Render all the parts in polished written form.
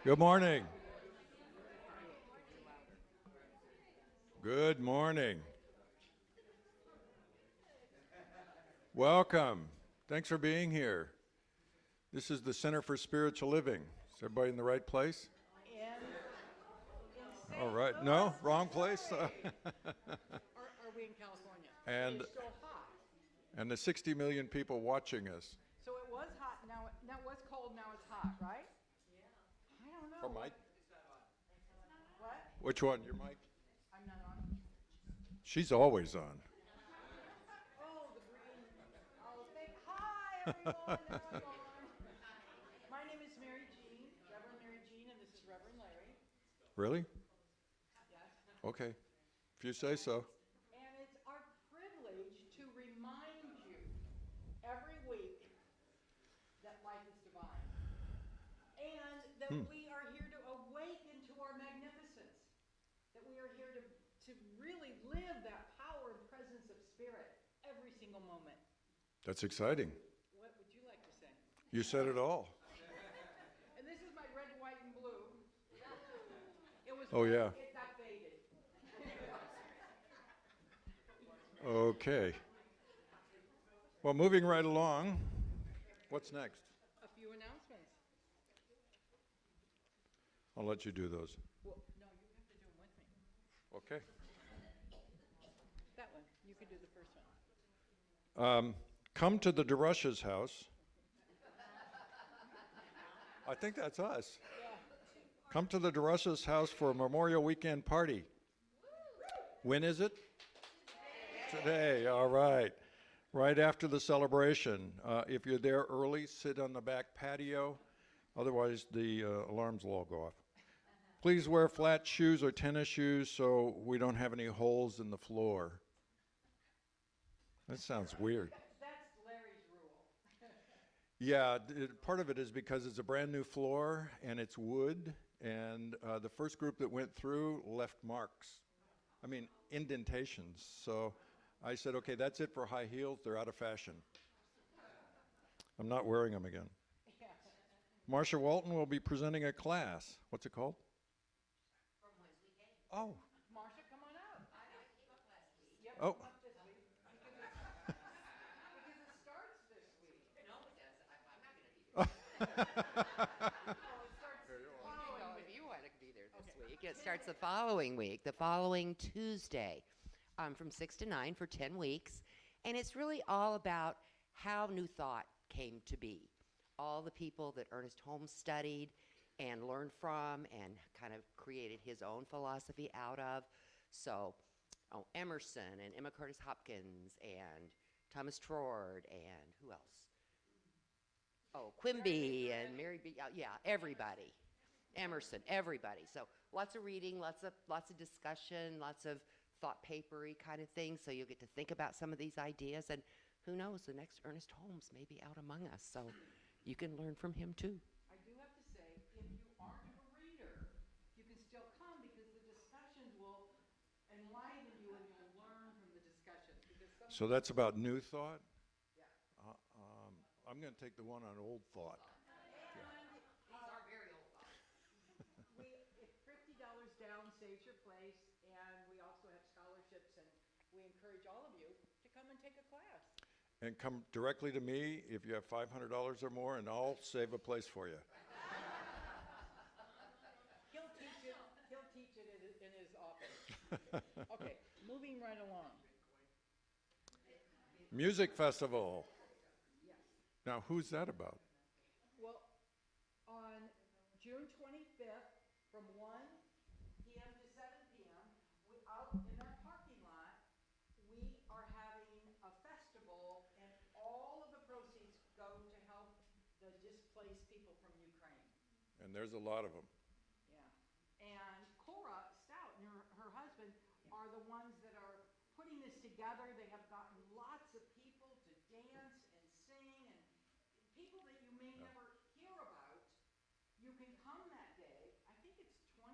Good morning. Good morning. Welcome. Thanks for being here. This is the Center for Spiritual Living. Is everybody in the right place? All right. No, wrong place. Are we in California? And It's still hot. and the 60 million people watching us. So it was hot. Now it was cold. Now it's hot, right? Yeah. I don't know. From Mike? What? Which one? Your mic? I'm not on. She's always on. Oh, the green. Oh, hi everyone. Now I'm on. My name is Mary Jean, Reverend Mary Jean, and this is Reverend Larry. Really? Yes. Okay. If you say so. And it's our privilege to remind you every week that life is divine. And that we are here to awaken to our magnificence. That we are here to really live that power and presence of spirit every single moment. That's exciting. What would you like to say? You said it all. And this is my red, white, and blue. It was Oh, yeah. It got faded. Okay. Well, moving right along. What's next? A few announcements. I'll let you do those. Well, no, you have to do them with me. Okay. That one. You could do the first one. Come to the DeRush's house. I think that's us. Yeah. Come to the DeRush's house for a Memorial Weekend party. When is it? Today. All right. Right after the celebration. If you're there early, sit on the back patio. Otherwise, the alarms will all go off. Please wear flat shoes or tennis shoes so we don't have any holes in the floor. That sounds weird. That's Larry's rule. Yeah, part of it is because it's a brand new floor and it's wood, and the first group that went through left marks. I mean, indentations. So I said, okay, that's it for high heels. They're out of fashion. I'm not wearing them again. Yeah. Marsha Walton will be presenting a class. What's it called? From whence we came. Oh. Marsha, come on out. I came up last week. Yep, Oh. come up this week. Because it starts this week. No, it doesn't. I'm not going to be there. Oh, it starts No, if you want to be there this Okay. week, it starts the following week, the following Tuesday, from 6 to 9 for 10 weeks. And it's really all about how New Thought came to be. All the people that Ernest Holmes studied and learned from and kind of created his own philosophy out of. So, Emerson and Emma Curtis Hopkins and Thomas Trord and who else? Oh, Quimby and Mary B. Yeah, everybody. Emerson, everybody. So lots of reading, lots of discussion, lots of thought papery kind of things. So you'll get to think about some of these ideas, and who knows, the next Ernest Holmes may be out among us. So you can learn from him too. I do have to say, if you aren't a reader, you can still come because the discussions will enliven you and you'll learn from the discussions. Because So that's about New Thought? yeah. I'm going to take the one on Old Thought. These are very old thoughts. If $50 down saves your place, and we also have scholarships, and we encourage all of you to come and take a class. And come directly to me if you have $500 or more, and I'll save a place for you. He'll teach it in his office. Okay, moving right along. Music Festival. Yes. Now, who's that about? Well, on June 25th, from 1 p.m. to 7 p.m., out in our parking lot, we are having a festival, and all of the proceeds go to help the displaced people from Ukraine. And there's a lot of them. Yeah. And Cora Stout and her husband are the ones that are putting this together. They have gotten lots of people to dance and sing, and people that you may never hear about. You can come that day. I think it's $20,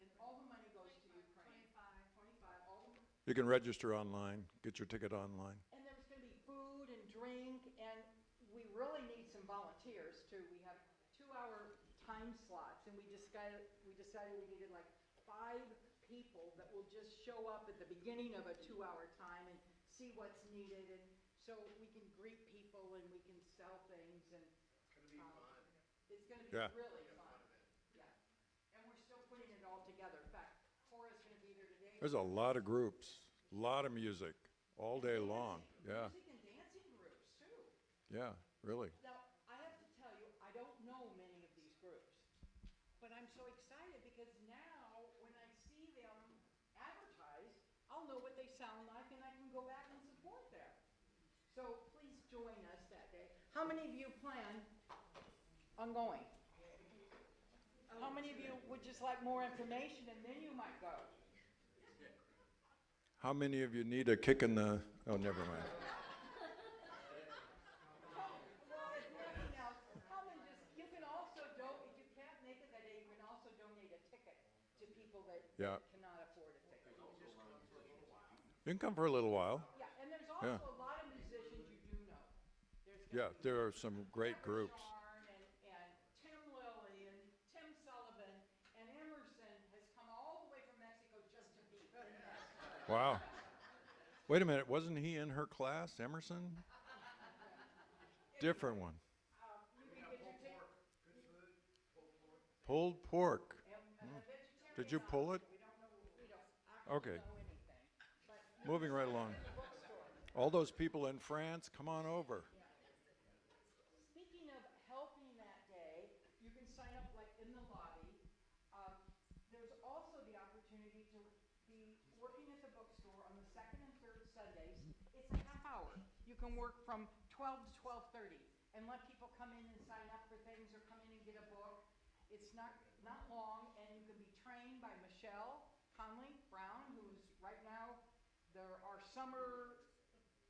and all the money goes to Ukraine. 25, all the You can register online, get your ticket online. And there's going to be food and drink, and we really need some volunteers too. We have 2-hour time slots, and decided we needed like 5 people that will just show up at the beginning of a 2-hour time and see what's needed, and so we can greet people and we can sell things, and it's gonna be Yeah. really fun. Yeah, and we're still putting it all together. In fact, Cora's gonna be there today. There's a lot of groups, a lot of music, all day long. Yeah, Music and dancing groups too. yeah, really. Now, I have to tell you, I don't know many of these groups, but I'm so excited because now when I see them advertised, I'll know what they sound like and I can go back and support them. So please join us that day. How many of you plan on going? How many of you would just like more information and then you might go? How many of you need a kick in the, oh, never mind. Well, if nothing else, come and just, you can also if you can't make it that day, you can also donate a ticket to people that Yeah. cannot afford a ticket. You can come for a little while. Yeah, and there's Yeah. also a lot of musicians you do know. There's Yeah, gonna be there are some great Deborah groups. Sharn and Tim Lilly and Tim Sullivan, and Emerson has come all the way from Mexico just to be in this. Wow. Wait a minute, wasn't he in her class, Emerson? Different one. You can get your ticket. Pulled pork. And the vegetarian Did you pull it? We don't actually Okay. know anything. But you Moving can right sign up along. at the bookstore. All those people in France, come on over. Speaking of helping that day, you can sign up like in the lobby. There's also the opportunity to be working at the bookstore on the second and third Sundays. It's a half hour. You can work from 12 to 12:30 and let people come in and sign up for things or come in and get a book. It's not long, and you can be trained by Michelle Conley Brown, who's right now our summer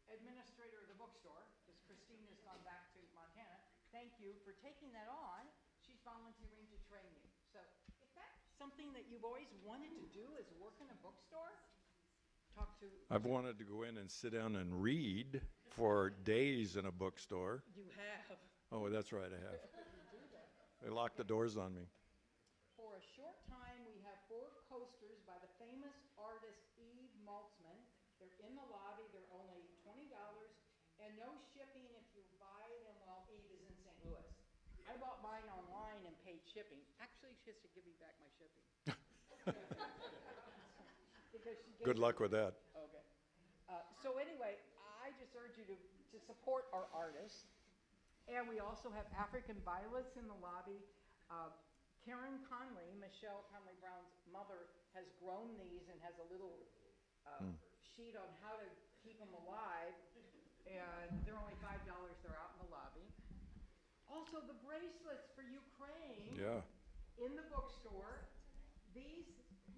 administrator of the bookstore, because Christine has gone back to Montana. Thank you for taking that on. She's volunteering to train you. So if that's something that you've always wanted to do is work in a bookstore, talk to. I've wanted to go in and sit down and read for days in a bookstore. You have. Oh, that's right, I have. They locked the doors on me. For a short time, we have 4 coasters by the famous artist Eve Maltzman. They're in the lobby. They're only $20 and no shipping if you buy them while Eve is in St. Louis. I bought mine online and paid shipping. Actually, she has to give me back my shipping. Because she gave Good luck with that. Okay. So anyway, I just urge you to support our artists. And we also have African violets in the lobby. Karen Conley, Michelle Conley Brown's mother, has grown these and has a little sheet on how to keep them alive. And they're only $5. They're out in the lobby. Also, the bracelets for Ukraine in the bookstore. These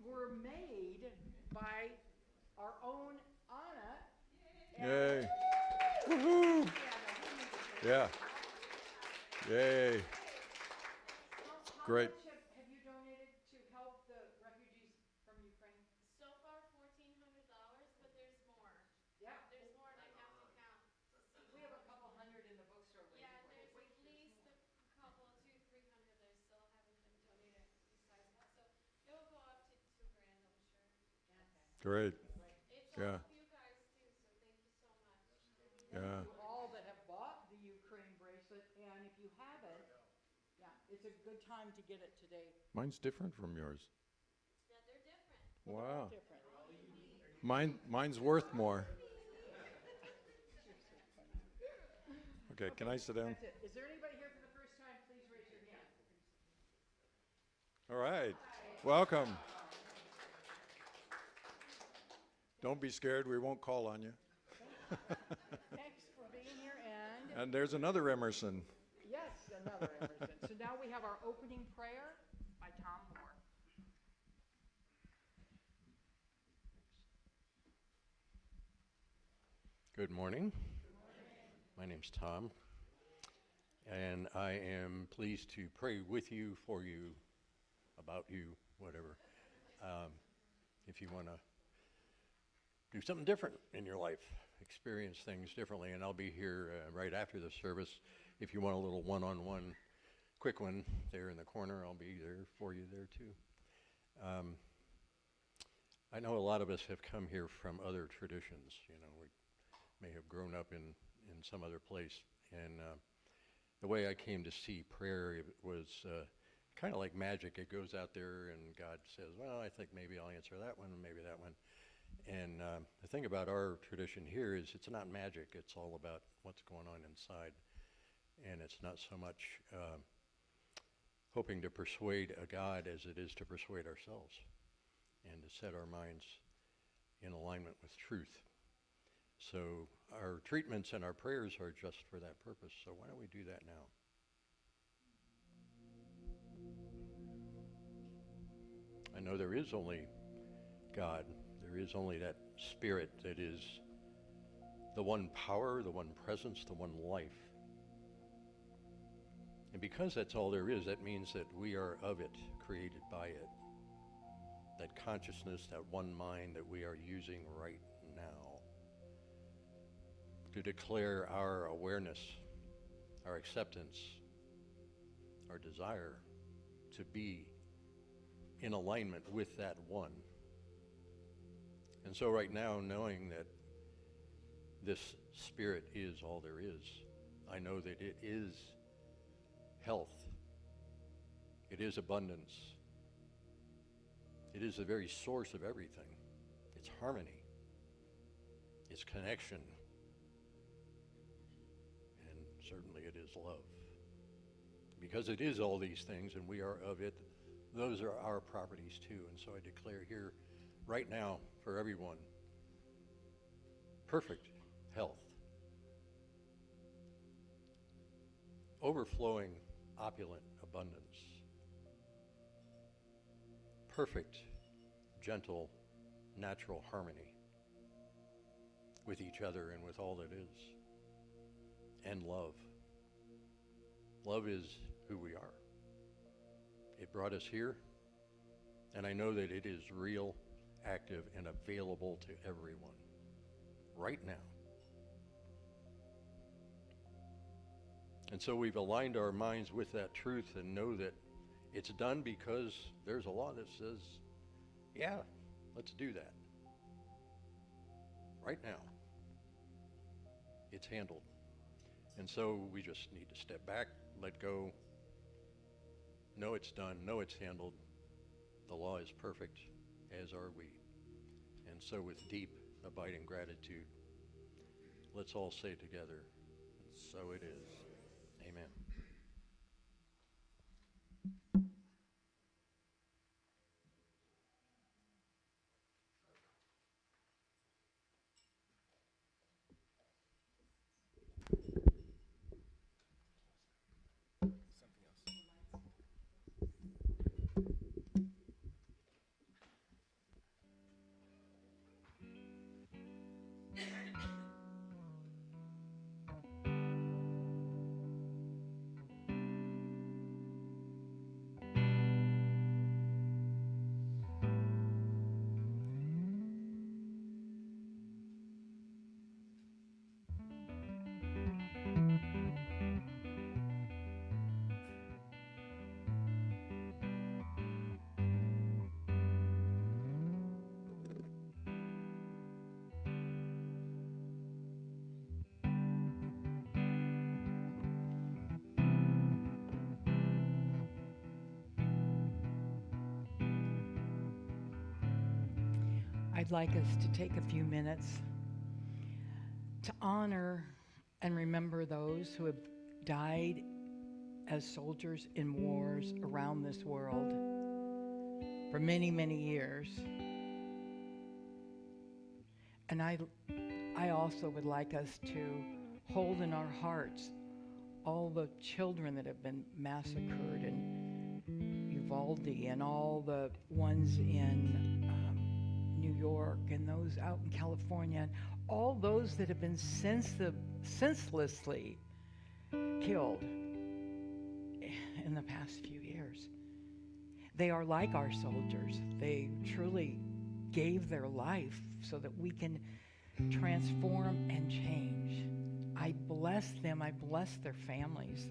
were made by our own Anna. Yay. Woohoo! Yeah. Yay. How Great. much have you donated to help the refugees from Ukraine? So far, $1,400, but there's more. Yeah. There's more, and I have to count to see. We have a couple hundred in the bookstore waiting Yeah, for there's you. at least a couple, 200, 300 that still haven't been donated besides that. So it will go up to $2,000, I'm sure. Great. It's Yeah. all of you guys too, so thank you so much. Yeah. To all that have bought the Ukraine bracelet, and if you haven't, it's a good time to get it today. Mine's different from yours. Yeah, they're different. Wow. Different. Mine's worth more. Okay, can I sit down? That's it. Is there anybody here for the first time? Please raise your hand. All right. Welcome. Don't be scared, we won't call on you. Thanks for being here, and And there's another Emerson. yes, another Emerson. So now we have our opening prayer by Tom Moore. Good morning. My name's Tom, and I am pleased to pray with you, for you, about you, whatever. If you want to do something different in your life, experience things differently, and I'll be here right after the service if you want a little one-on-one quick one there in the corner. I'll be there for you there too. I know a lot of us have come here from other traditions. You know, we may have grown up in some other place. And the way I came to see prayer, it was kind of like magic. It goes out there and God says, well, I think maybe I'll answer that one and maybe that one. And the thing about our tradition here is it's not magic. It's all about what's going on inside. And it's not so much hoping to persuade a God as it is to persuade ourselves and to set our minds in alignment with truth. So our treatments and our prayers are just for that purpose. So why don't we do that now? I know there is only God. There is only that Spirit that is the one power, the one presence, the one life. And because that's all there is, that means that we are of it, created by it. That consciousness, that one mind that we are using right now to declare our awareness, our acceptance, our desire to be in alignment with that one. And so right now, knowing that this Spirit is all there is, I know that it is health. It is abundance. It is the very source of everything. It's harmony. It's connection. And certainly it is love. Because it is all these things and we are of it, those are our properties too. And so I declare here right now for everyone, perfect health, overflowing opulent abundance, perfect, gentle, natural harmony with each other and with all that is, and love. Love is who we are. It brought us here, and I know that it is real, active, and available to everyone right now. And so we've aligned our minds with that truth and know that it's done because there's a law that says, yeah, let's do that. Right now. It's handled. And so we just need to step back, let go, know it's done, know it's handled. The law is perfect, as are we. And so with deep, abiding gratitude, let's all say together, so it is. Amen. I'd like us to take a few minutes to honor and remember those who have died as soldiers in wars around this world for many, many years. And I also would like us to hold in our hearts all the children that have been massacred in Uvalde and all the ones in New York and those out in California, and all those that have been senselessly killed in the past few years. They are like our soldiers. They truly gave their life so that we can transform and change. I bless them. I bless their families.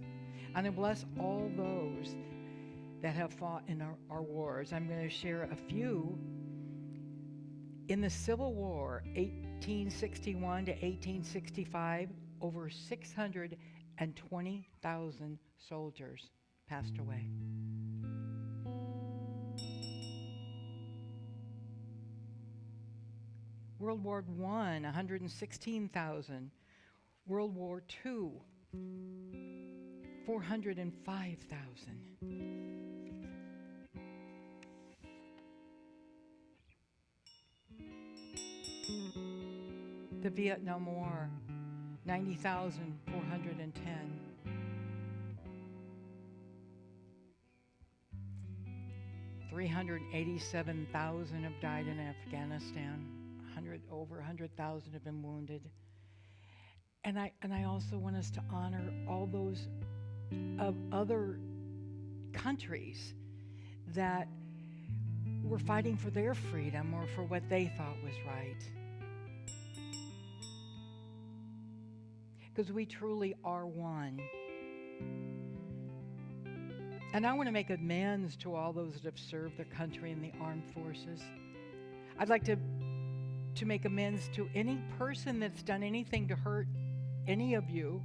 And I bless all those that have fought in our wars. I'm going to share a few. In the Civil War, 1861 to 1865, over 620,000 soldiers passed away. World War I, 116,000. World War II, 405,000. The Vietnam War, 90,410. $387,000 have died in Afghanistan. Over 100,000 have been wounded. And I also want us to honor all those of other countries that were fighting for their freedom or for what they thought was right. Because we truly are one. And I want to make amends to all those that have served their country in the armed forces. I'd like to make amends to any person that's done anything to hurt any of you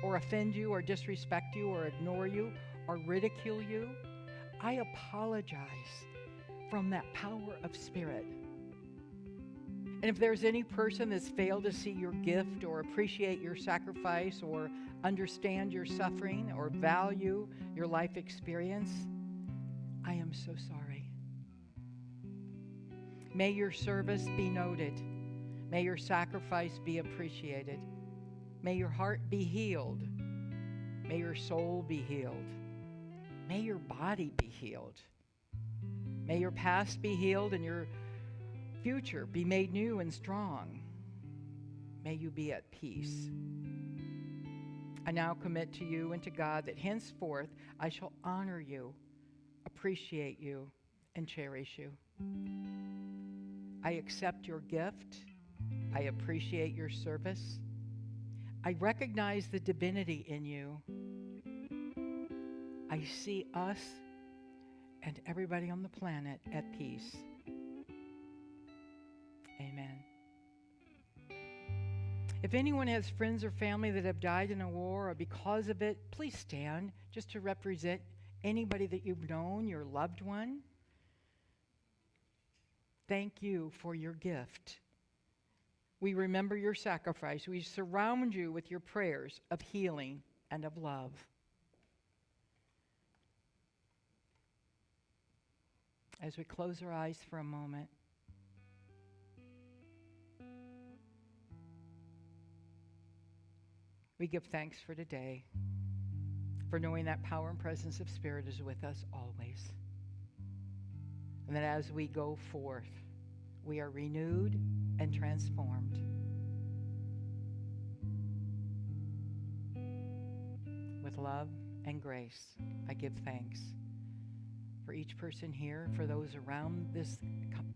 or offend you or disrespect you or ignore you or ridicule you. I apologize from that power of spirit. And if there's any person that's failed to see your gift or appreciate your sacrifice or understand your suffering or value your life experience, I am so sorry. May your service be noted. May your sacrifice be appreciated. May your heart be healed. May your soul be healed. May your body be healed. May your past be healed and your future be made new and strong. May you be at peace. I now commit to you and to God that henceforth I shall honor you, appreciate you, and cherish you. I accept your gift. I appreciate your service. I recognize the divinity in you. I see us and everybody on the planet at peace. Amen. If anyone has friends or family that have died in a war or because of it, please stand just to represent anybody that you've known, your loved one. Thank you for your gift. We remember your sacrifice. We surround you with your prayers of healing and of love. As we close our eyes for a moment, we give thanks for today, for knowing that power and presence of Spirit is with us always. And that as we go forth, we are renewed and transformed. With love and grace, I give thanks for each person here, for those around this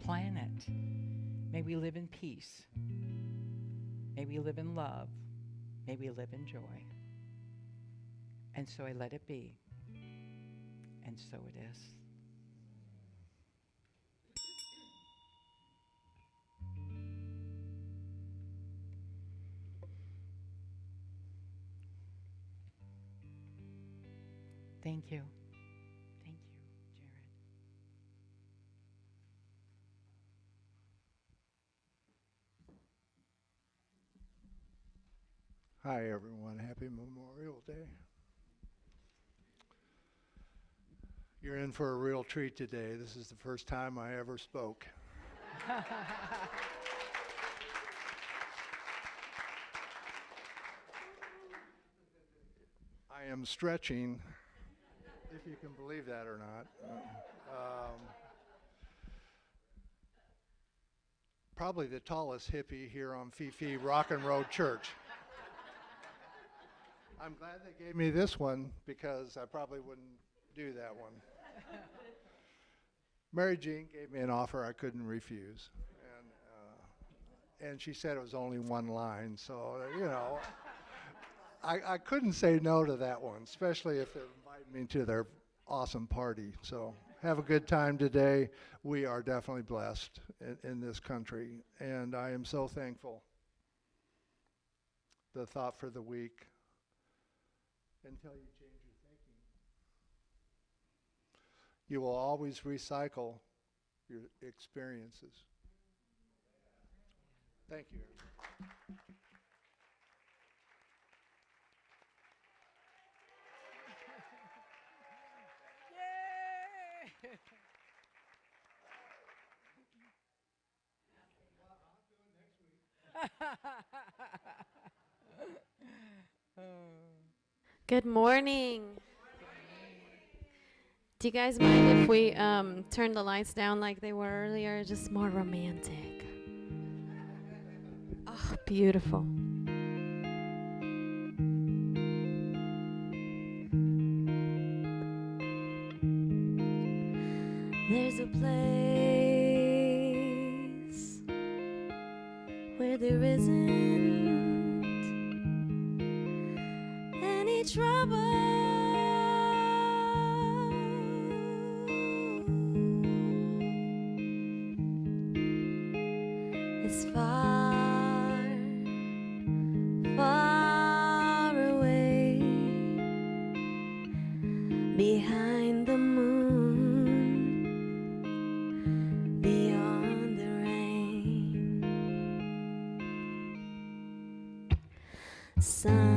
planet. May we live in peace. May we live in love. May we live in joy. And so I let it be. And so it is. Thank you. Thank you, Jared. Hi, everyone. Happy Memorial Day. You're in for a real treat today. This is the first time I ever spoke. I am stretching, if you can believe that or not. Probably the tallest hippie here on Fifi Rock and Roll Church. I'm glad they gave me this one because I probably wouldn't do that one. Mary Jean gave me an offer I couldn't refuse. And she said it was only one line, so, I couldn't say no to that one, especially if they're inviting me to their awesome party. So have a good time today. We are definitely blessed in this country, and I am so thankful. The thought for the week, until you change your thinking, you will always recycle your experiences. Thank you. Yay! Good morning. Do you guys mind if we turn the lights down like they were earlier? Just more romantic. Oh, beautiful. There's a place where there isn't any trouble. It's far, far away behind the moon, beyond the rain. Somewhere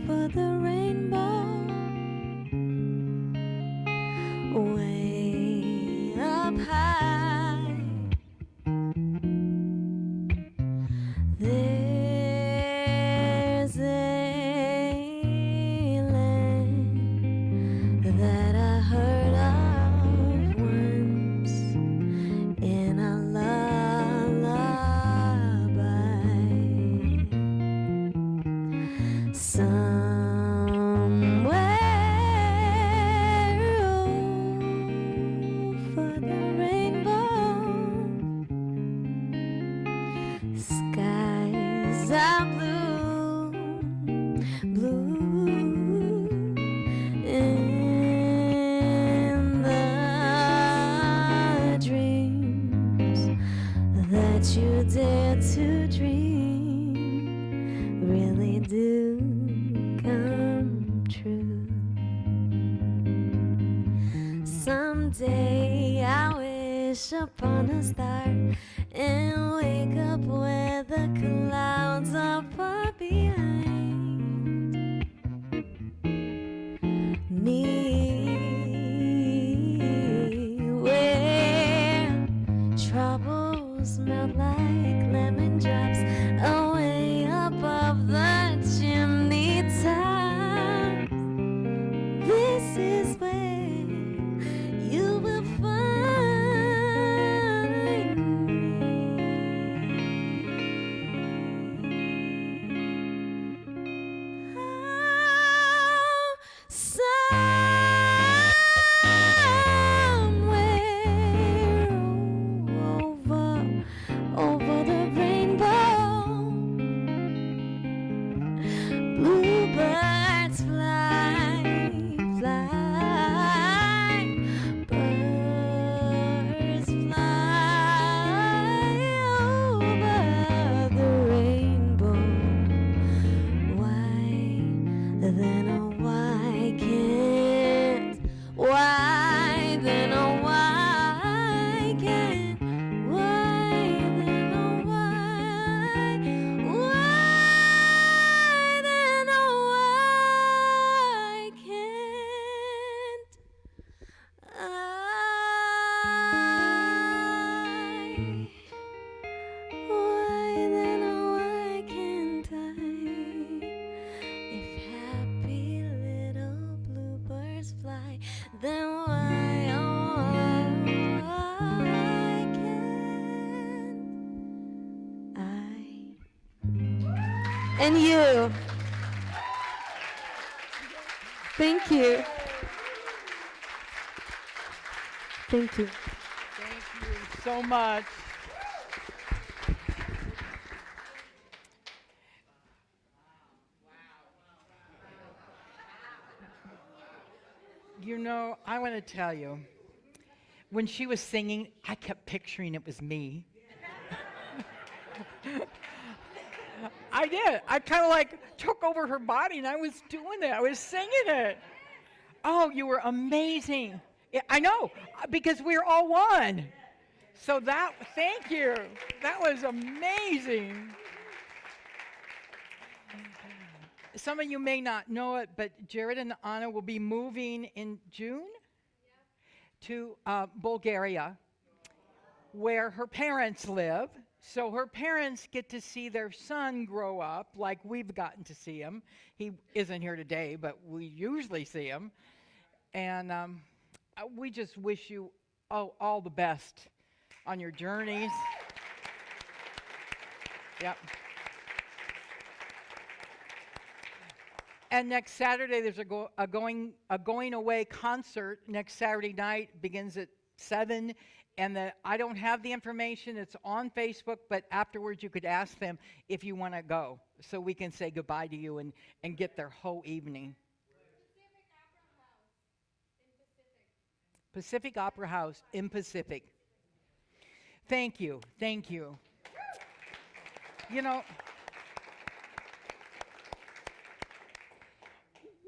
over the rainbow, way up high, there's a land that I heard of once in a lullaby. Somewhere over the rainbow, skies are blue, blue, and the dreams that you dare to dream really do come true. Someday I wish upon a star and wake up where the clouds are far behind me, where troubles melt like lemon drops away above the chimney tops. This is where you will find me. Somewhere over the rainbow, bluebirds fly, fly, birds fly over the rainbow. Why then, oh why can't, why then, oh why can't, why then, oh why then, oh why can't I? Why then, oh why can't I? If happy little bluebirds fly, then why, oh why can't I? And you. Thank you. Thank you. Thank you so much. know, I want to tell you, when she was singing, I kept picturing it was me. I did. I kind of like took over her body and I was doing it. I was singing it. Oh, you were amazing. Yeah, I know, because we're all one. So thank you. That was amazing. Some of you may not know it, but Jared and Anna will be moving in June to Bulgaria, where her parents live. So her parents get to see their son grow up like we've gotten to see him. He isn't here today, but we usually see him. And we just wish you all the best on your journeys. Yep. And next Saturday, there's a going away concert. Next Saturday night begins at 7. And I don't have the information. It's on Facebook, but afterwards you could ask them if you want to go, so we can say goodbye to you and get their whole evening. Pacific Opera House in Pacific. Thank you. Thank you. You know,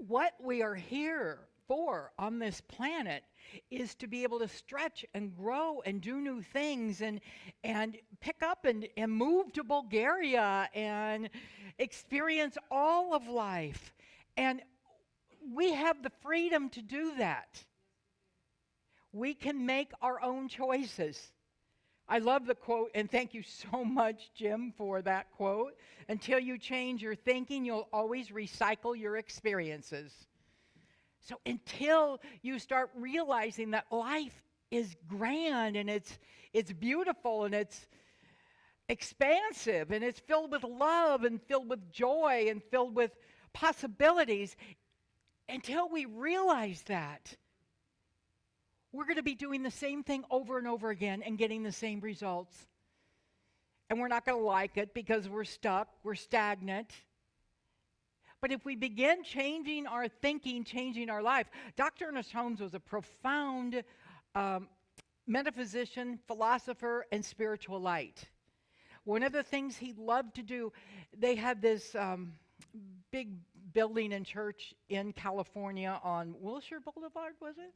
what we are here for on this planet is to be able to stretch and grow and do new things and pick up and move to Bulgaria and experience all of life. And we have the freedom to do that. We can make our own choices. I love the quote, and thank you so much, Jim, for that quote. Until you change your thinking, you'll always recycle your experiences. So until you start realizing that life is grand and it's beautiful and it's expansive and it's filled with love and filled with joy and filled with possibilities, until we realize that, we're going to be doing the same thing over and over again and getting the same results. And we're not going to like it because we're stuck, we're stagnant. But if we begin changing our thinking, changing our life, Dr. Ernest Holmes was a profound metaphysician, philosopher, and spiritual light. One of the things he loved to do, they had this big building and church in California on Wilshire Boulevard, was it?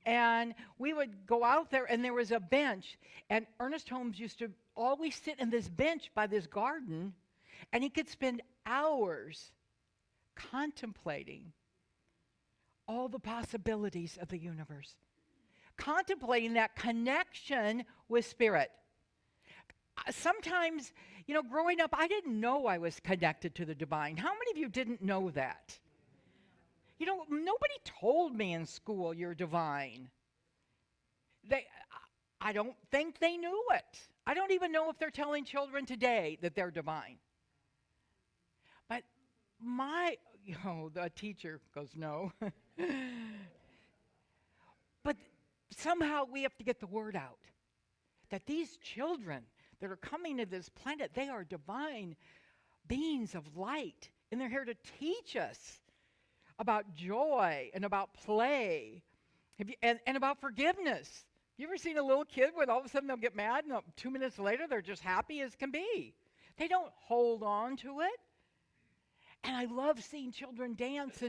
And we would go out there, and there was a bench, and Ernest Holmes used to always sit in this bench by this garden, and he could spend hours contemplating all the possibilities of the universe, contemplating that connection with spirit. Sometimes, you know, growing up, I didn't know I was connected to the divine. How many of you didn't know that? You know, nobody told me in school you're divine. I don't think they knew it. I don't even know if they're telling children today that they're divine. But the teacher goes, no. But somehow we have to get the word out that these children that are coming to this planet, they are divine beings of light, and they're here to teach us about joy and about play and about forgiveness. You ever seen a little kid when all of a sudden they'll get mad and 2 minutes later they're just happy as can be? They don't hold on to it. And I love seeing children dance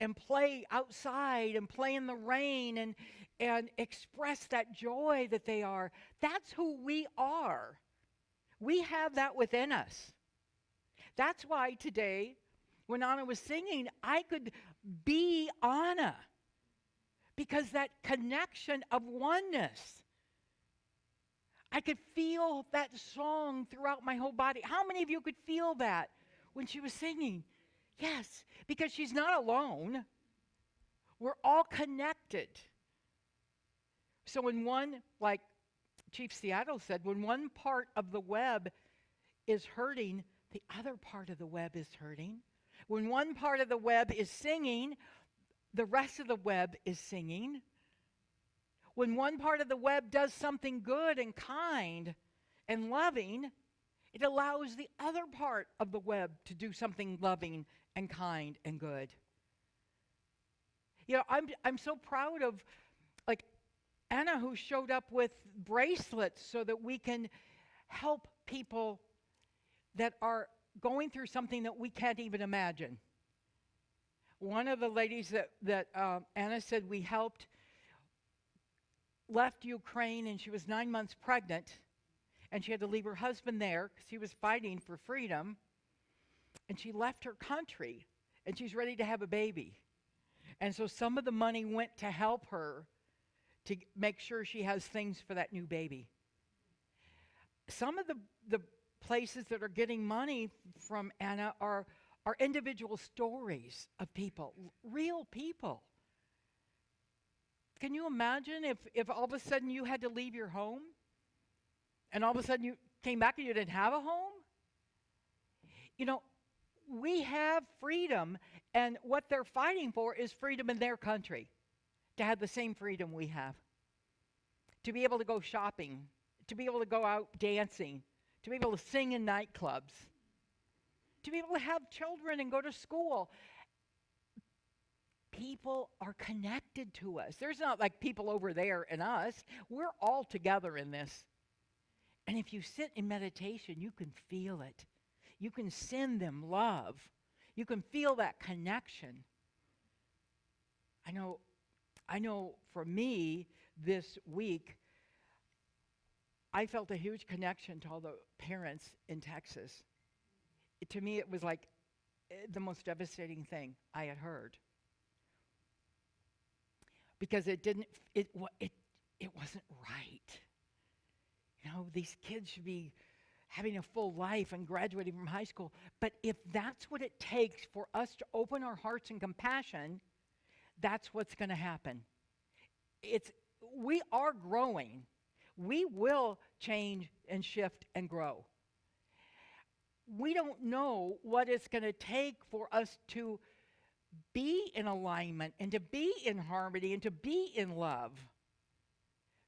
and play outside and play in the rain and express that joy that they are. That's who we are. We have that within us. That's why today, when Anna was singing, I could be Anna, because that connection of oneness. I could feel that song throughout my whole body. How many of you could feel that when she was singing? Yes, because she's not alone. We're all connected. So when one, like Chief Seattle said, when one part of the web is hurting, the other part of the web is hurting. When one part of the web is singing, the rest of the web is singing. When one part of the web does something good and kind and loving, it allows the other part of the web to do something loving and kind and good. I'm so proud of, like, Anna, who showed up with bracelets so that we can help people that are going through something that we can't even imagine. One of the ladies that Anna said we helped left Ukraine, and she was 9 months pregnant, and she had to leave her husband there because he was fighting for freedom, and she left her country, and she's ready to have a baby. And so some of the money went to help her to make sure she has things for that new baby. Some of the places that are getting money from Anna are individual stories of people, real people. Can you imagine if all of a sudden you had to leave your home and all of a sudden you came back and you didn't have a home? You know, we have freedom, and what they're fighting for is freedom in their country, to have the same freedom we have, to be able to go shopping, to be able to go out dancing, to be able to sing in nightclubs, to be able to have children and go to school. People are connected to us. There's not like people over there and us. We're all together in this. And if you sit in meditation, you can feel it. You can send them love. You can feel that connection. I know for me this week, I felt a huge connection to all the parents in Texas. To me, it was like the most devastating thing I had heard. Because it wasn't right. You know, these kids should be having a full life and graduating from high school. But if that's what it takes for us to open our hearts in compassion, that's what's going to happen. We are growing. We will change and shift and grow. We don't know what it's going to take for us to be in alignment and to be in harmony and to be in love.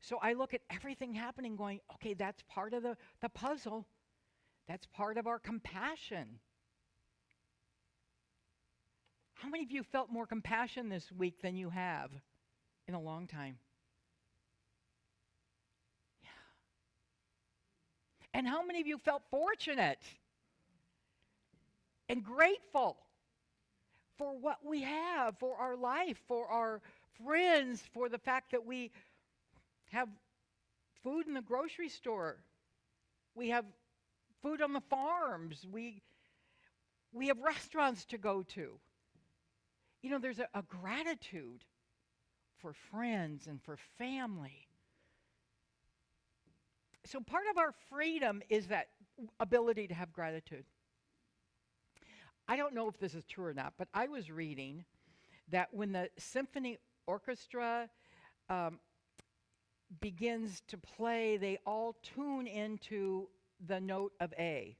So I look at everything happening going, okay, that's part of the puzzle. That's part of our compassion. How many of you felt more compassion this week than you have in a long time? Yeah. And how many of you felt fortunate and grateful for what we have, for our life, for our friends, for the fact that we have food in the grocery store, we have food on the farms, we have restaurants to go to. You know, there's a gratitude for friends and for family. So part of our freedom is that ability to have gratitude. I don't know if this is true or not, but I was reading that when the symphony orchestra begins to play, they all tune into the note of A.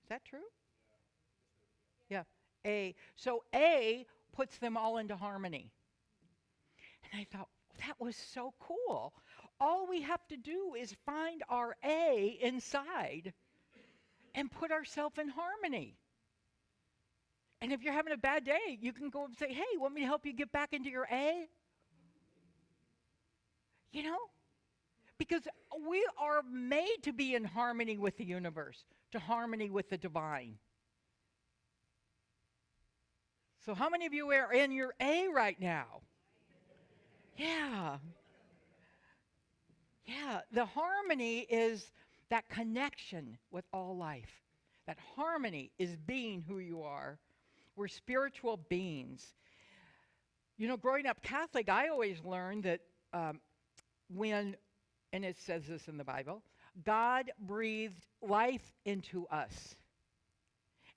Is that true? Yeah, A. So A puts them all into harmony. And I thought, that was so cool. All we have to do is find our A inside and put ourselves in harmony. And if you're having a bad day, you can go and say, hey, want me to help you get back into your A? You know? Because we are made to be in harmony with the universe, to harmony with the divine. So how many of you are in your A right now? Yeah. Yeah, the harmony is that connection with all life. That harmony is being who you are. We're spiritual beings. You know, growing up Catholic, I always learned that when, and it says this in the Bible, God breathed life into us.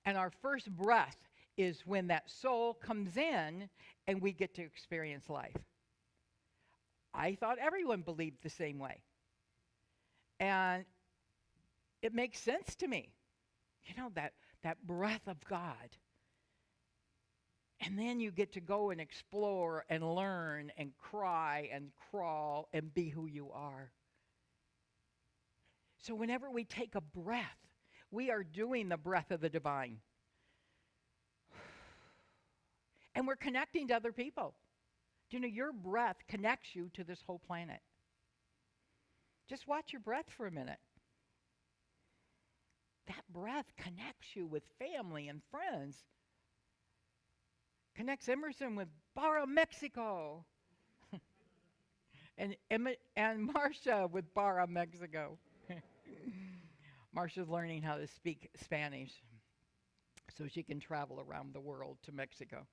And our first breath is when that soul comes in and we get to experience life. I thought everyone believed the same way. And it makes sense to me. You know, that breath of God. And then you get to go and explore and learn and cry and crawl and be who you are. So whenever we take a breath, we are doing the breath of the divine. And we're connecting to other people. Do you know your breath connects you to this whole planet? Just watch your breath for a minute. That breath connects you with family and friends. Connects Emerson with Barra, Mexico. and Marcia with Barra, Mexico. Marcia's learning how to speak Spanish so she can travel around the world to Mexico.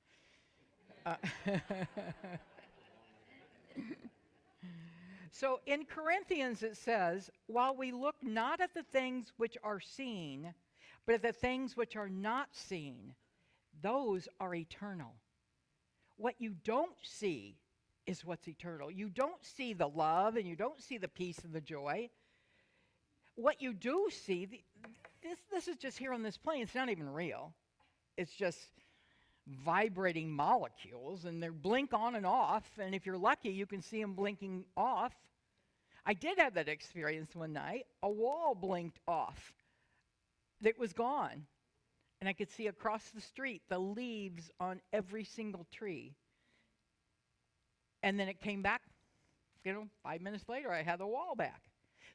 So in Corinthians it says, while we look not at the things which are seen, but at the things which are not seen, those are eternal. What you don't see is what's eternal. You don't see the love, and you don't see the peace and the joy. What you do see, this is just here on this plane. It's not even real. It's just vibrating molecules, and they blink on and off, and if you're lucky, you can see them blinking off. I did have that experience one night. A wall blinked off. It was gone, and I could see across the street the leaves on every single tree. And then it came back, 5 minutes later, I had the wall back.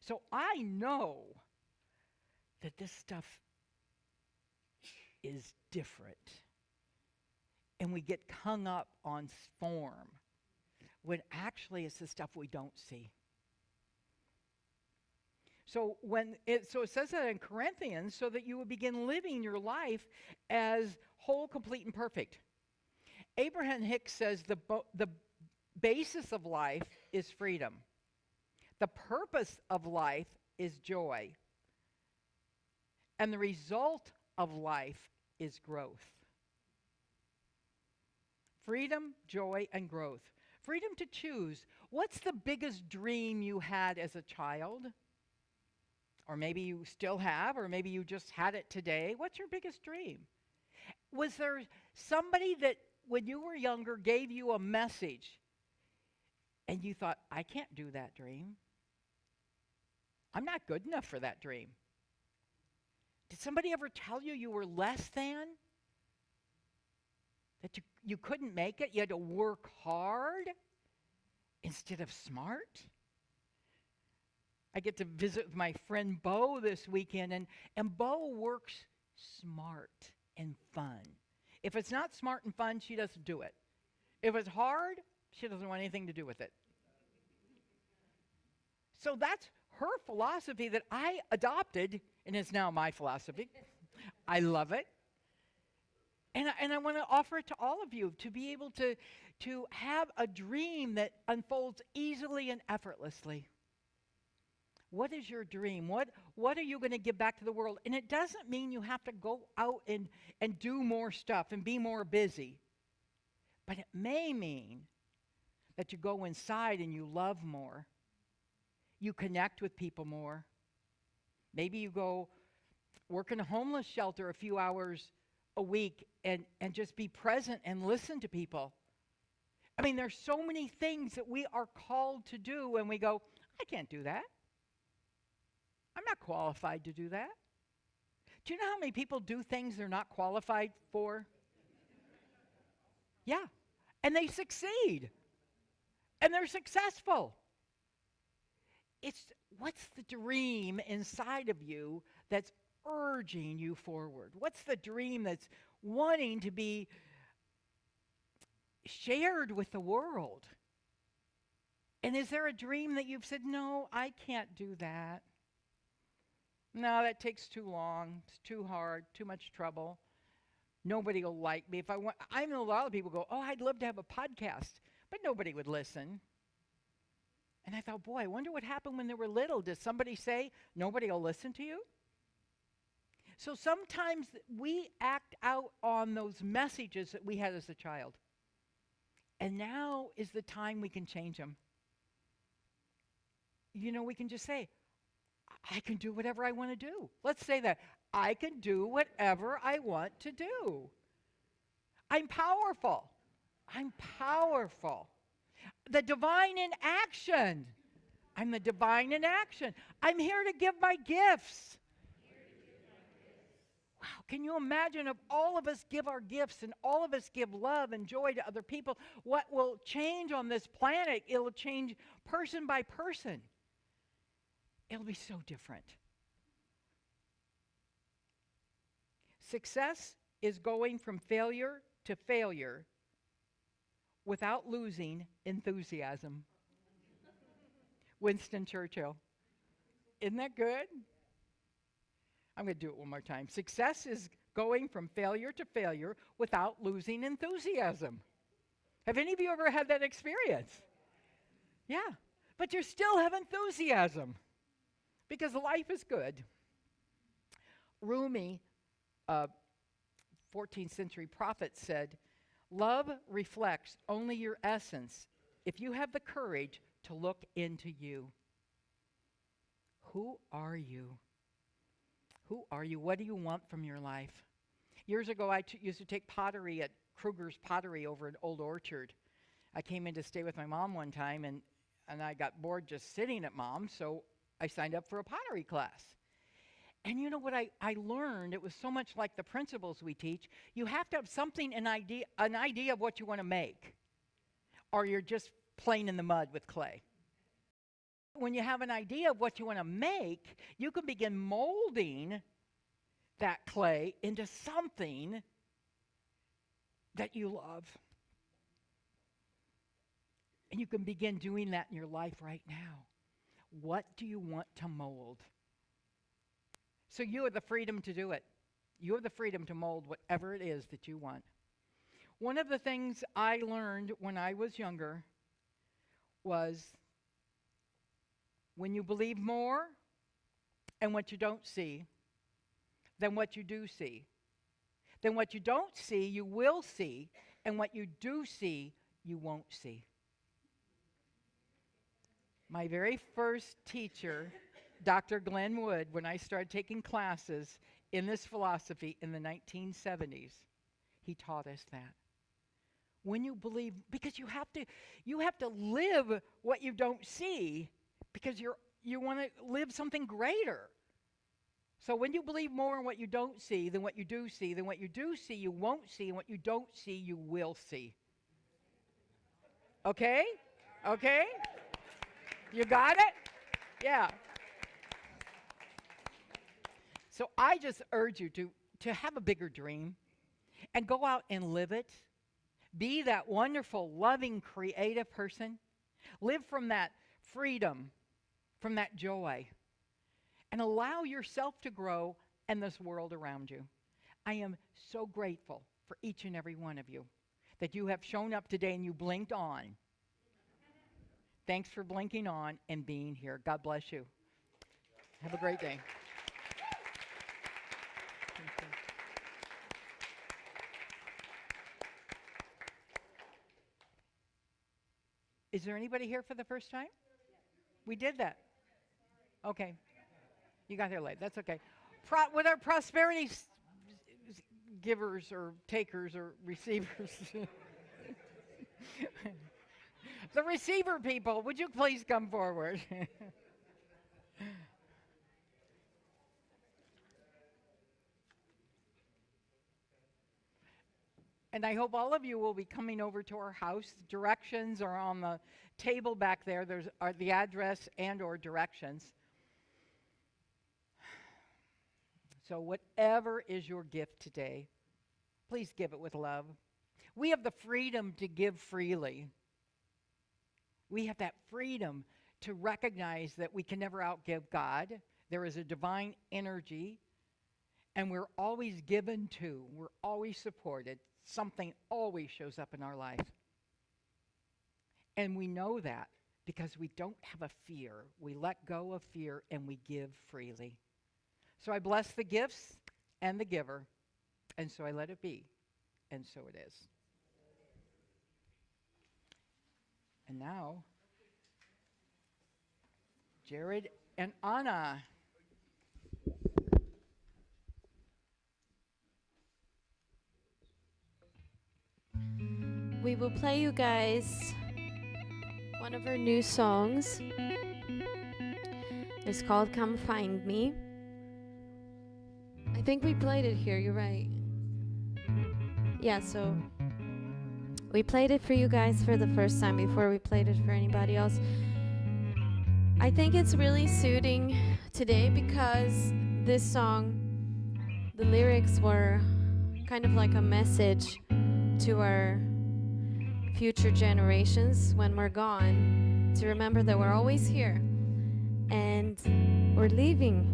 So I know that this stuff is different. And we get hung up on form when actually it's the stuff we don't see. So it says that in Corinthians, so that you will begin living your life as whole, complete, and perfect. Abraham Hicks says the basis of life is freedom. The purpose of life is joy. And the result of life is growth. Freedom, joy, and growth. Freedom to choose. What's the biggest dream you had as a child? Or maybe you still have, or maybe you just had it today. What's your biggest dream? Was there somebody that, when you were younger, gave you a message and you thought, I can't do that dream. I'm not good enough for that dream. Did somebody ever tell you you were less than? That you couldn't make it? You had to work hard instead of smart? I get to visit with my friend Bo this weekend, and Bo works smart and fun. If it's not smart and fun, she doesn't do it. If it's hard, she doesn't want anything to do with it. So that's her philosophy that I adopted, and it's now my philosophy. I love it. And I want to offer it to all of you, to be able to have a dream that unfolds easily and effortlessly. What is your dream? What are you going to give back to the world? And it doesn't mean you have to go out and do more stuff and be more busy. But it may mean that you go inside and you love more. You connect with people more. Maybe you go work in a homeless shelter a few hours a week and just be present and listen to people. I mean, there's so many things that we are called to do, and we go, I can't do that. I'm not qualified to do that. Do you know how many people do things they're not qualified for? Yeah. And they succeed. And they're successful. It's what's the dream inside of you that's urging you forward? What's the dream that's wanting to be shared with the world? And is there a dream that you've said, no, I can't do that? No, that takes too long. It's too hard, too much trouble. Nobody will like me. I know a lot of people go, oh, I'd love to have a podcast, but nobody would listen. And I thought, boy, I wonder what happened when they were little. Does somebody say, nobody will listen to you? So sometimes we act out on those messages that we had as a child. And now is the time we can change them. You know, we can just say, I can do whatever I want to do. Let's say that. I can do whatever I want to do. I'm powerful. I'm powerful. The divine in action. I'm the divine in action. I'm here to give my gifts. Wow, can you imagine if all of us give our gifts and all of us give love and joy to other people, what will change on this planet? It'll change person by person. It'll be so different. Success is going from failure to failure without losing enthusiasm. Winston Churchill. Isn't that good? I'm going to do it one more time. Success is going from failure to failure without losing enthusiasm. Have any of you ever had that experience? Yeah, but you still have enthusiasm because life is good. Rumi, 14th century prophet, said, "Love reflects only your essence if you have the courage to look into you." Who are you? Who are you? What do you want from your life? Years ago, I used to take pottery at Kruger's Pottery over in Old Orchard. I came in to stay with my mom one time, and I got bored just sitting at Mom's, so I signed up for a pottery class. And you know what I learned? It was so much like the principles we teach. You have to have something, an idea of what you want to make, or you're just playing in the mud with clay. When you have an idea of what you want to make, you can begin molding that clay into something that you love. And you can begin doing that in your life right now. What do you want to mold? So you have the freedom to do it. You have the freedom to mold whatever it is that you want. One of the things I learned when I was younger was when you believe more and what you don't see than what you do see, then what you don't see, you will see, and what you do see, you won't see. My very first teacher, Dr. Glenn Wood, when I started taking classes in this philosophy in the 1970s, he taught us that. When you believe, because you have to live what you don't see, because you want to live something greater. So when you believe more in what you don't see than what you do see, then what you do see you won't see, and what you don't see you will see. Okay? Okay? You got it? Yeah. So I just urge you to have a bigger dream and go out and live it. Be that wonderful, loving, creative person. Live from that freedom, from that joy, and allow yourself to grow and this world around you. I am so grateful for each and every one of you that you have shown up today and you blinked on. Thanks for blinking on and being here. God bless you. Have a great day. Thank you. Is there anybody here for the first time? We did that. Okay. You got here late. That's okay. What are prosperity givers or takers or receivers? The receiver people, would you please come forward? And I hope all of you will be coming over to our house. Directions are on the table back there. There's the address and or directions. So whatever is your gift today, please give it with love. We have the freedom to give freely. We have that freedom to recognize that we can never outgive God. There is a divine energy, and we're always given to. We're always supported. Something always shows up in our life. And we know that because we don't have a fear. We let go of fear and we give freely. So I bless the gifts and the giver, and so I let it be, and so it is. And now, Jared and Anna. We will play you guys one of our new songs. It's called Come Find Me. I think we played it here, you're right. Yeah, so we played it for you guys for the first time before we played it for anybody else. I think it's really suiting today because this song, the lyrics were kind of like a message to our future generations when we're gone, to remember that we're always here and we're leaving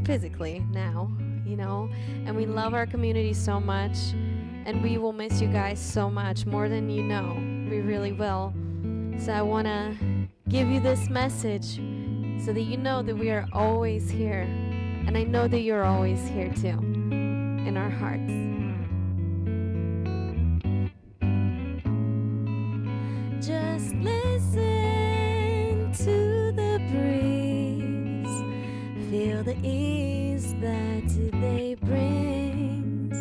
physically now, you know, and we love our community so much and we will miss you guys so much, more than you know. We really will. So I want to give you this message so that you know that we are always here, and I know that you're always here too in our hearts. Just listen to the breeze, feel the ease that today brings.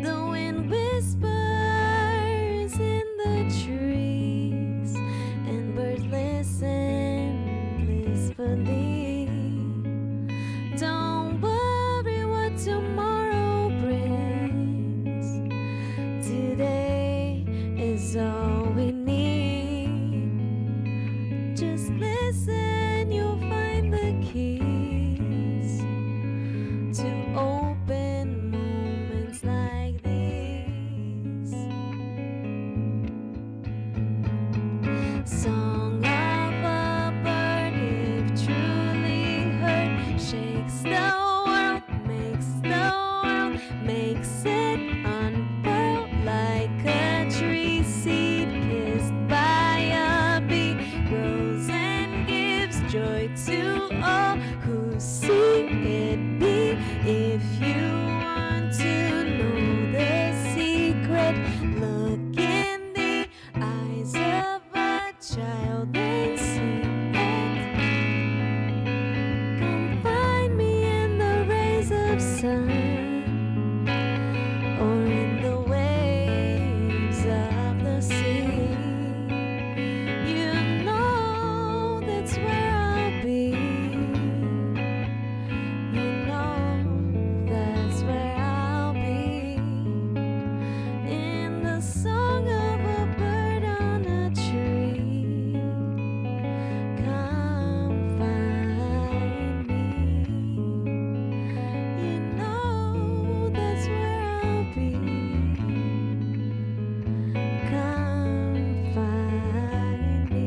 The wind whispers in the trees, and birds listen blissfully. Don't worry what tomorrow brings. Today is all we need. Just listen, you'll find the keys to open moments like these. Song of a bird, if truly heard, shakes the world, makes it unfurl like a tree seed kissed by a bee, grows and gives joy to all who see it be. If you want to know the secret, look in the eyes of a child and see it. Come find me in the rays of sun, or in the waves of the sea. You know that's where I'll be. You know that's where I'll be. In the song of a bird on a tree. Come find me. You know that's where I'll be. Come find me.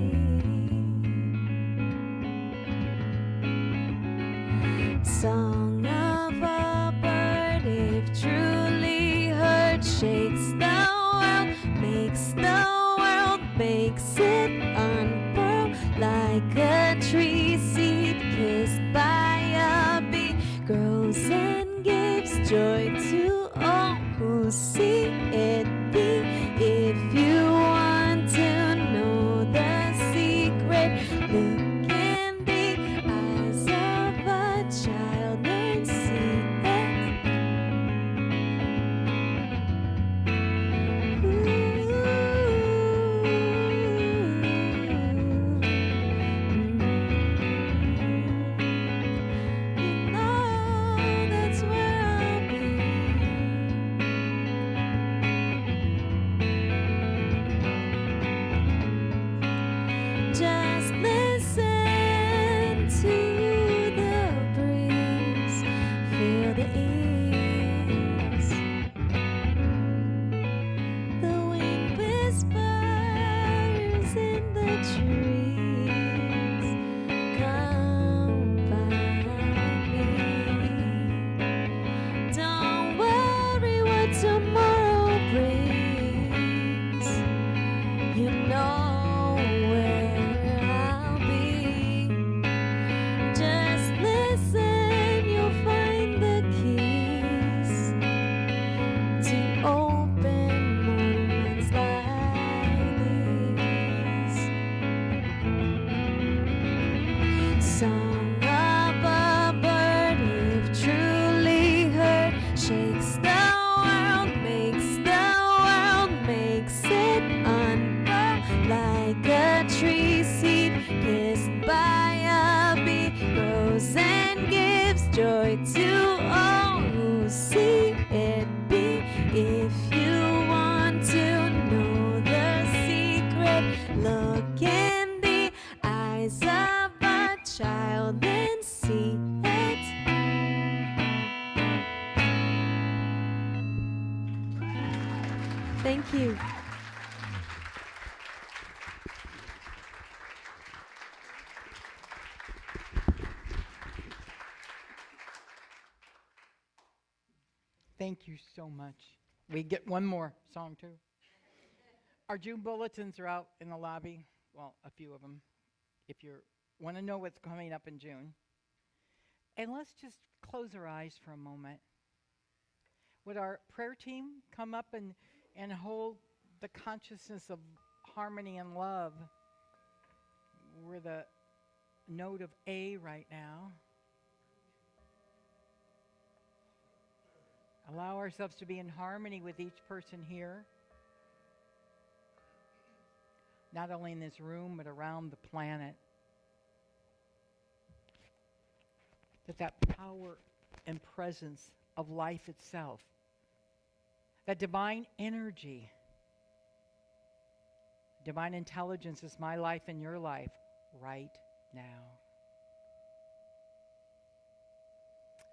Song of a bird, if truly heard, shakes the world, makes it unfurl like a tree seed kissed by a bee, grows and gives joy to all who see it be. If you want to know the secret, look in the eyes of a child and see it. You know that's where I'll be. Just listen to the breeze, feel the ease. The wind whispers in the trees. Come find me. Don't worry what tomorrow brings. You know where I'll be. Just listen, you'll find the keys to open moments like these. Song of a bird, if truly heard, shakes the world, makes it unfurl like a tree seed kissed by a bee, grows and gives joy to all can see it. Thank you. Thank you so much. We get one more song too. Our June bulletins are out in the lobby. Well, a few of them. If you want to know what's coming up in June. And let's just close our eyes for a moment. Would our prayer team come up and hold the consciousness of harmony and love? We're the note of A right now. Allow ourselves to be in harmony with each person here. Not only in this room, but around the planet. That power and presence of life itself, that divine energy, divine intelligence is my life and your life right now.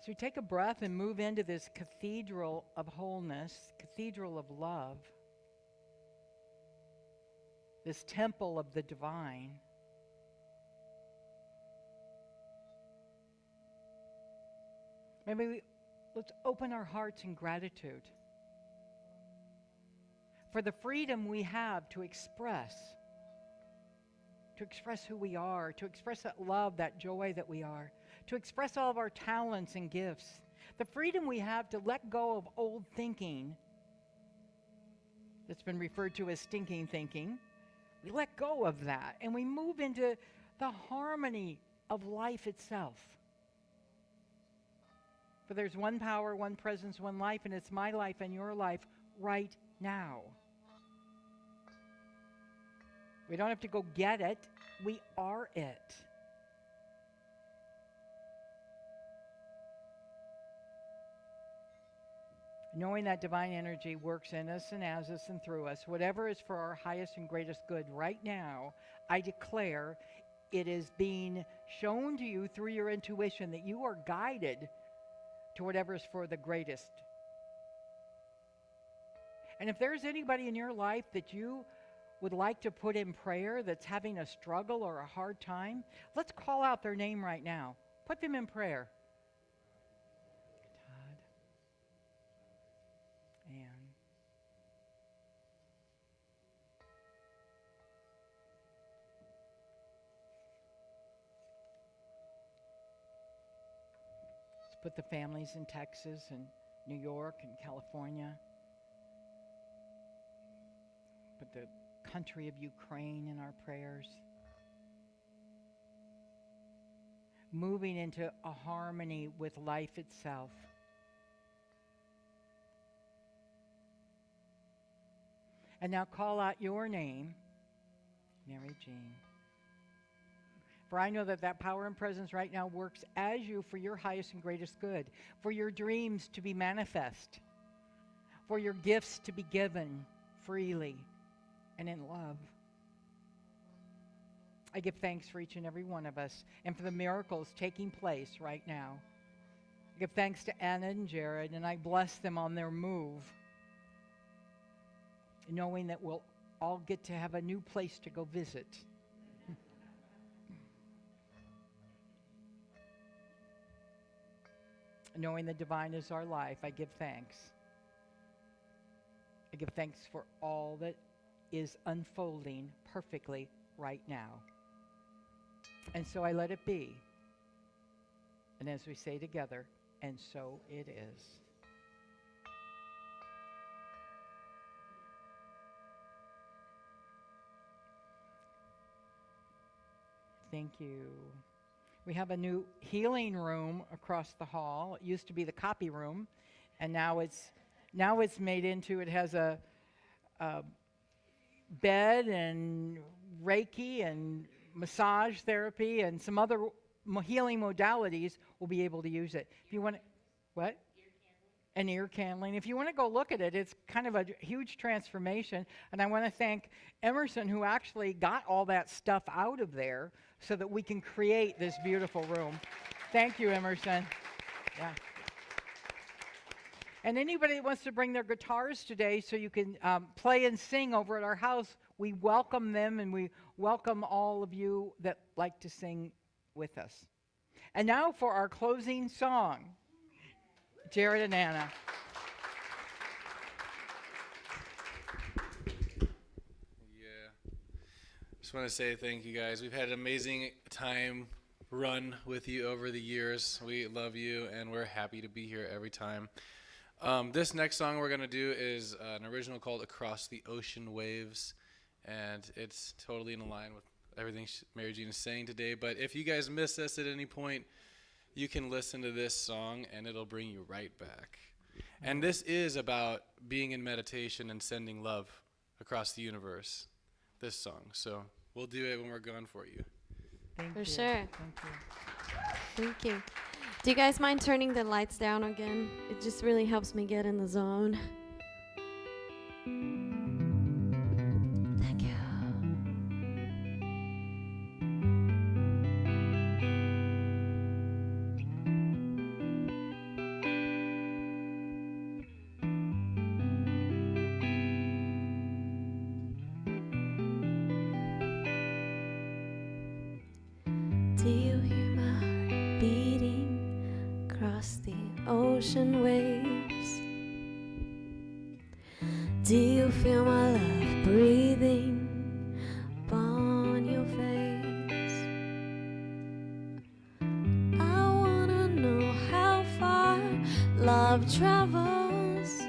So we take a breath and move into this cathedral of wholeness, cathedral of love, this temple of the divine. Let's open our hearts in gratitude for the freedom we have to express who we are, to express that love, that joy that we are, to express all of our talents and gifts, the freedom we have to let go of old thinking that's been referred to as stinking thinking. We let go of that and we move into the harmony of life itself. For there's one power, one presence, one life, and it's my life and your life right now. We don't have to go get it. We are it. Knowing that divine energy works in us and as us and through us, whatever is for our highest and greatest good right now, I declare it is being shown to you through your intuition that you are guided to whatever is for the greatest. And if there's anybody in your life that you would like to put in prayer that's having a struggle or a hard time, let's call out their name right now. Put them in prayer. Todd. Ann. Let's put the families in Texas and New York and California. Put the country of Ukraine in our prayers. Moving into a harmony with life itself. And now call out your name, Mary Jean. For I know that power and presence right now works as you for your highest and greatest good, for your dreams to be manifest, for your gifts to be given freely and in love. I give thanks for each and every one of us and for the miracles taking place right now. I give thanks to Anna and Jared, and I bless them on their move, knowing that we'll all get to have a new place to go visit. Knowing the divine is our life, I give thanks. I give thanks for all that is unfolding perfectly right now. And so I let it be. And as we say together, and so it is. Thank you. We have a new healing room across the hall. It used to be the copy room, and now it's made into, it has a bed and Reiki and massage therapy and some other healing modalities. Will be able to use it. If you want to, what? And ear candling. If you want to go look at it, it's kind of a huge transformation. And I want to thank Emerson, who actually got all that stuff out of there so that we can create this beautiful room. Thank you, Emerson. Yeah. And anybody that wants to bring their guitars today so you can play and sing over at our house, we welcome them, and we welcome all of you that like to sing with us. And now for our closing song, Jared and Anna. Just want to say thank you guys. We've had an amazing time run with you over the years. We love you, and we're happy to be here every time. This next song we're going to do is an original called Across the Ocean Waves, and it's totally in line with everything Mary Jean is saying today. But if you guys miss us at any point, you can listen to this song, and it'll bring you right back. And this is about being in meditation and sending love across the universe, this song. So we'll do it when we're gone for you. Thank For you. sure. Thank you. Thank you. Do you guys mind turning the lights down again? It just really helps me get in the zone. Thank you. Do you hear my heart beating across the ocean waves? Do you feel my love breathing upon your face? I wanna know how far love travels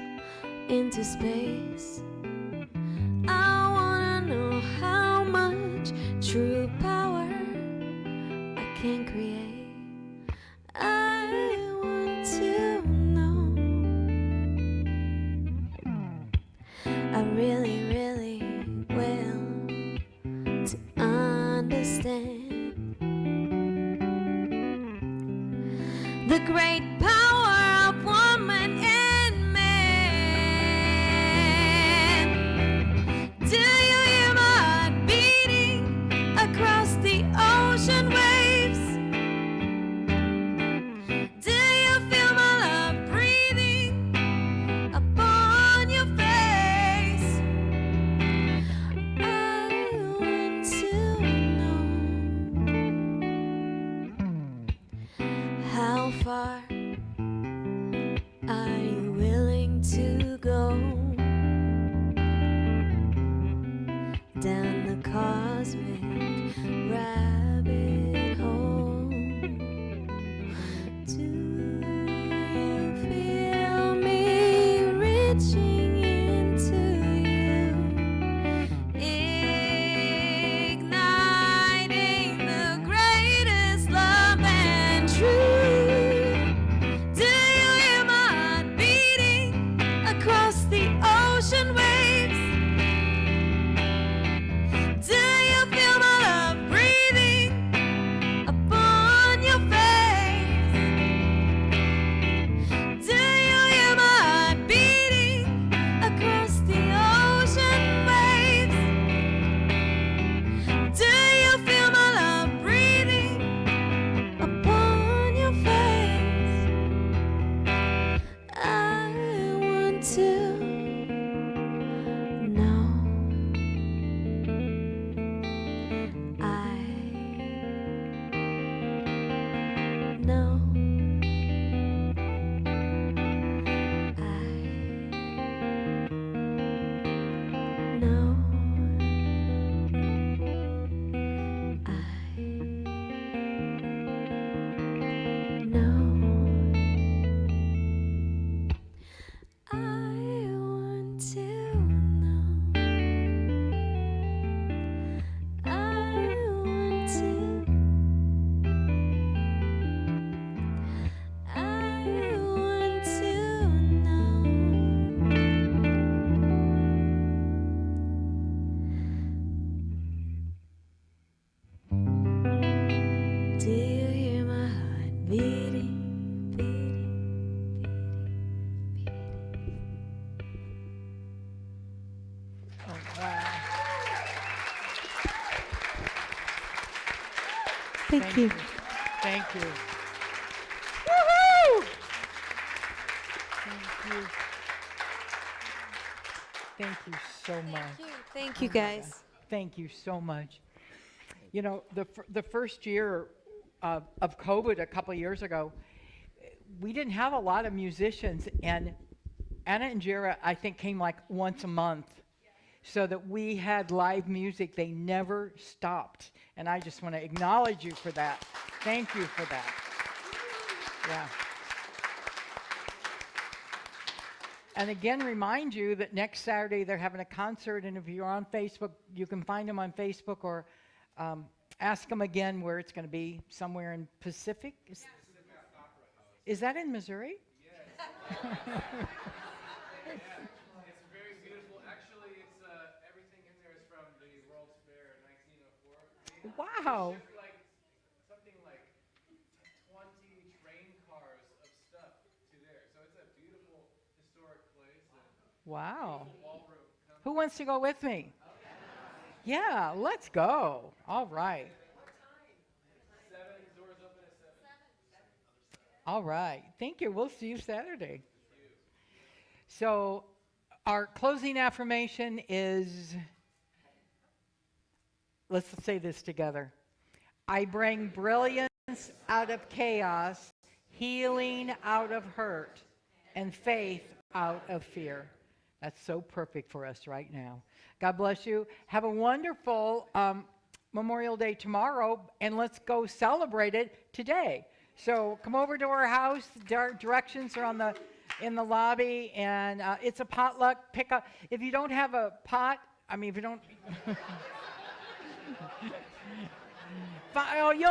into space. I wanna know how much true power I can create. I want to know. I really, really will to understand the great power of woman and man. Do you hear my heart beating across the ocean waves? Do you feel my love breathing upon your face? I want to know, how far are you willing to go down the cosmic rabbit hole? Do you feel me reaching into you, igniting the greatest love and truth? Do you hear my heart beating across the ocean waves? Do you feel my love breathing upon your face? Do you hear my heart beating across the ocean waves? Do you feel my love breathing upon your face? I want to know. I know. I know. I want to know. I want to. I want to know. Do you hear my heart beating, beating, beating, Oh, wow. Thank you. Thank you. Thank you. Thank you so much. Thank you Oh my guys. God. Thank you so much. You know, the first year of COVID a couple of years ago, we didn't have a lot of musicians, and Anna and Jera, I think, came like once a month, so that we had live music. They never stopped, and I just want to acknowledge you for that. Thank you for that. Yeah. And again, remind you that next Saturday they're having a concert, and if you're on Facebook, you can find them on Facebook, or ask them again where it's going to be, somewhere in Pacific. Is that in Missouri? Yes. It's very beautiful. Actually, it's everything in there is from the World's Fair in 1904. Wow. Shipped like something like 20 train cars of stuff to there. So it's a beautiful historic place and Wow. beautiful ballroom. Come Who wants to go with me? Yeah, let's go. All right. 7, doors open at 7. All right. Thank you. We'll see you Saturday. So our closing affirmation is, let's say this together. I bring brilliance out of chaos, healing out of hurt, and faith out of fear. That's so perfect for us right now. God bless you. Have a wonderful Memorial Day tomorrow, and let's go celebrate it today. So come over to our house. Directions are on in the lobby, and it's a potluck. Pick up if you don't have a pot. I mean, if you don't. Oh, you'll